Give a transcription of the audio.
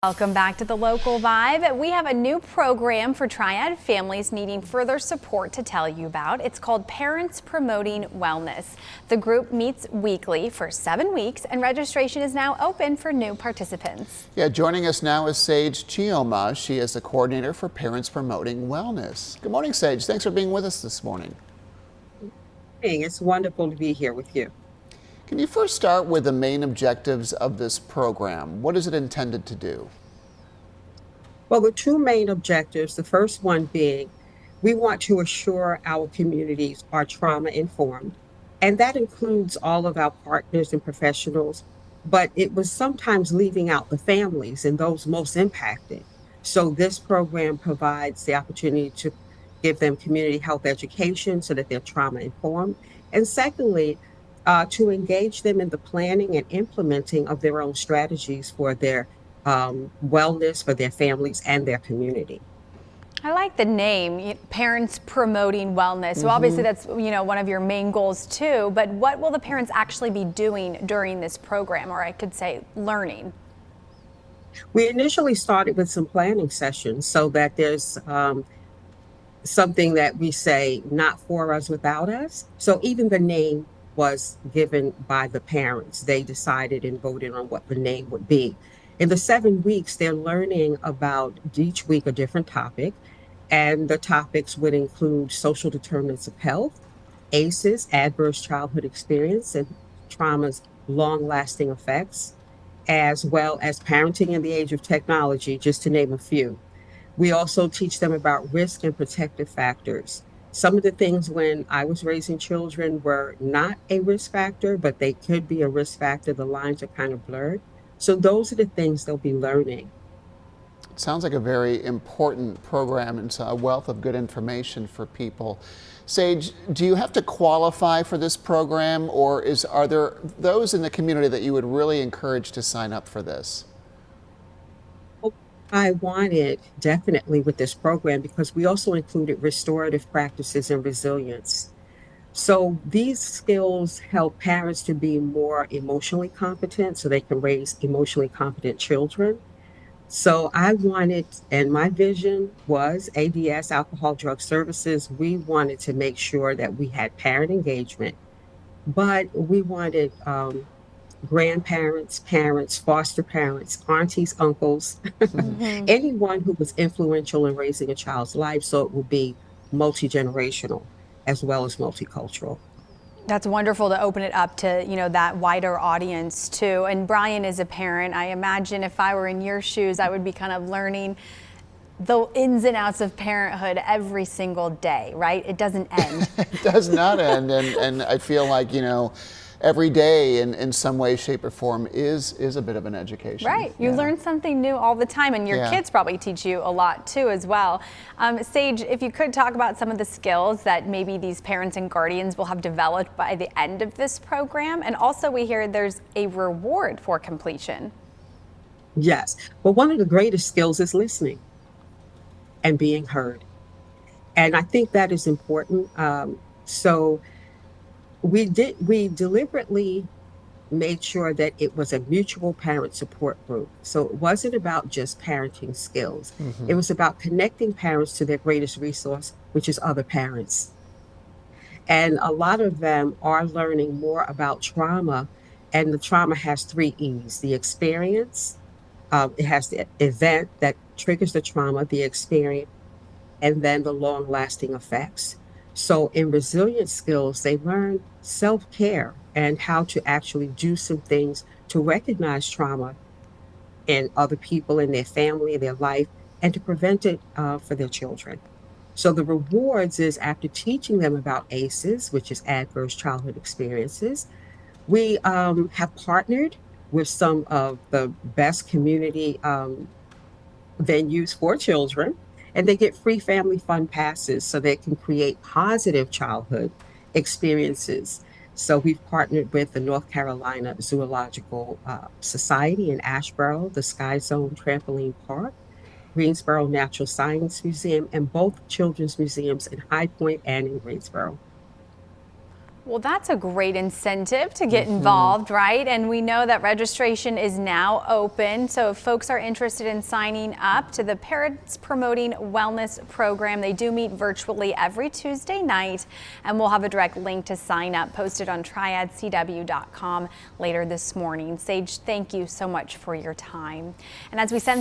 Welcome back to the Local Vibe. We have a new program for Triad families needing further support to tell you about. It's called Parents Promoting Wellness. The group meets weekly for 7 weeks and registration is now open for new participants. Yeah, joining us now is Sage Chioma. She is the coordinator for Parents Promoting Wellness. Good morning, Sage. Thanks for being with us this morning. Hey, it's wonderful to be here with you. Can you first start with the main objectives of this program? What is it intended to do? Well, the two main objectives, the first one being we want to assure our communities are trauma informed, and that includes all of our partners and professionals, but it was sometimes leaving out the families and those most impacted. So this program provides the opportunity to give them community health education so that they're trauma informed. And secondly, to engage them in the planning and implementing of their own strategies for their wellness, for their families and their community. I like the name, Parents Promoting Wellness. So obviously that's, one of your main goals too, but what will the parents actually be doing during this program, or I could say learning? We initially started with some planning sessions so that there's something that we say, not for us, without us. So even the name was given by the parents. They decided and voted on what the name would be. In the 7 weeks, they're learning about each week a different topic, and the topics would include social determinants of health, ACEs, adverse childhood experience, and trauma's long-lasting effects, as well as parenting in the age of technology, just to name a few. We also teach them about risk and protective factors. Some of the things when I was raising children were not a risk factor, but they could be a risk factor. The lines are kind of blurred. So those are the things they'll be learning. Sounds like a very important program and a wealth of good information for people. Sage, do you have to qualify for this program, or are there those in the community that you would really encourage to sign up for this? I wanted definitely with this program because we also included restorative practices and resilience. So these skills help parents to be more emotionally competent so they can raise emotionally competent children. So I wanted, and my vision was ADS, Alcohol Drug Services. We wanted to make sure that we had parent engagement, but we wanted grandparents, parents, foster parents, aunties, uncles, anyone who was influential in raising a child's life. So it will be multi-generational as well as multicultural. That's wonderful to open it up to, that wider audience too. And Brian is a parent. I imagine if I were in your shoes, I would be kind of learning the ins and outs of parenthood every single day, right? It doesn't end. It does not end. And I feel like, every day in some way, shape, or form is a bit of an education. Right. You learn something new all the time, and your kids probably teach you a lot too as well. Sage, if you could talk about some of the skills that maybe these parents and guardians will have developed by the end of this program. And also we hear there's a reward for completion. Yes. Well, one of the greatest skills is listening and being heard. And I think that is important. So we deliberately made sure that it was a mutual parent support group. So it wasn't about just parenting skills. It was about connecting parents to their greatest resource, which is other parents. And a lot of them are learning more about trauma, and the trauma has 3 E's: the experience, it has the event that triggers the trauma, the experience, and then the long-lasting effects. So in resilience skills, they learn self-care and how to actually do some things to recognize trauma in other people, in their family, in their life, and to prevent it for their children. So the rewards is, after teaching them about ACEs, which is adverse childhood experiences, we have partnered with some of the best community venues for children, and they get free family fun passes so they can create positive childhood experiences. So we've partnered with the North Carolina Zoological Society in Asheboro, the Sky Zone Trampoline Park, Greensboro Natural Science Museum, and both children's museums in High Point and in Greensboro. Well, that's a great incentive to get involved, right? And we know that registration is now open. So if folks are interested in signing up to the Parents Promoting Wellness program, they do meet virtually every Tuesday night. And we'll have a direct link to sign up posted on triadcw.com later this morning. Sage, thank you so much for your time. And as we send